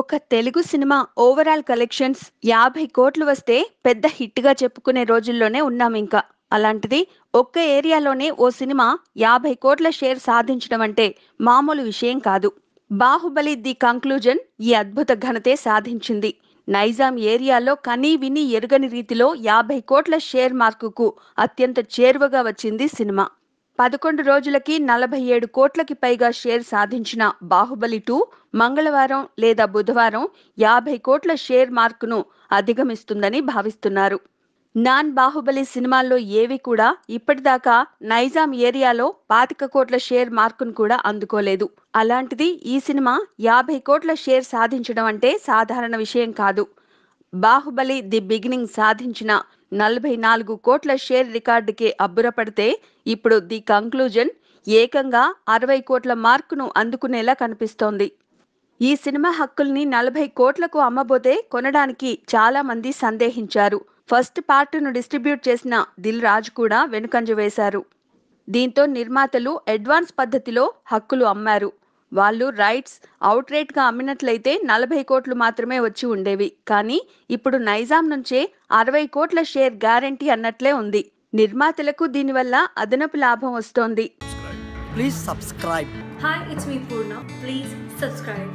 ఒక Telugu cinema overall collections 50 కోట్లు వస్తే పెద్ద హిట్ గా చెప్పుకునే రోజుల్లోనే ఉన్నామింకా. అలాంటిది ఒక్క ఏరియాలోనే ఓ సినిమా 50 కోట్ల షేర్ సాధించడం అంటే మామూలు విషయం కాదు. 'బాహుబలి ది కంక్లూజన్' ఈ అద్భుత ఘనతే సాధించింది. నైజాం ఏరియాలో కనీ విని ఎరుగని రీతిలో 50 కోట్ల షేర్ మార్కుకు అత్యంత చేరువగా వచ్చింది సినిమా. 11 రోజులకి 47 కోట్లకి పైగా షేర్ సాధించిన 'బాహుబలి 2' మంగళవారం లేదా బుధవారం 50 కోట్ల షేర్ మార్కును అధిగమిస్తుందని భావిస్తున్నారు. 'నాన్ బాహుబలి' సినిమాల్లో ఏవి కూడా ఇప్పటిదాకా నైజాం ఏరియాలో 25 కోట్ల షేర్ మార్కును కూడా అందుకోలేదు. అలాంటిది ఈ సినిమా 50 కోట్ల షేర్ సాధించడం అంటే సాధారణ విషయం కాదు. 'బాహుబలి ది బిగినింగ్' సాధించిన 44 కోట్ల షేర్ రికార్డుకే అబ్బురపడితే ఇప్పుడు 'ది కంక్లూజన్' ఏకంగా 60 కోట్ల మార్కును అందుకునేలా కనిపిస్తోంది. ఈ సినిమా హక్కుల్ని 40 కోట్లకు అమ్మబోతే కొనడానికి చాలా మంది సందేహించారు. ఫస్ట్ పార్టును డిస్ట్రిబ్యూట్ చేసిన దిల్ రాజు కూడా వెనుకంజ వేశారు. దీంతో నిర్మాతలు అడ్వాన్స్ పద్ధతిలో హక్కులు అమ్మారు. వాళ్ళు రైట్స్ అవుట్ రేట్ గా అమ్మినట్లయితే 40 కోట్లు మాత్రమే వచ్చి ఉండేవి. కానీ ఇప్పుడు నైజాం నుంచే 60 కోట్ల షేర్ గ్యారంటీ అన్నట్లే ఉంది. నిర్మాతలకు దీనివల్ల అదనపు లాభం వస్తోంది. Please subscribe. Hi, it's me Purna. Please subscribe.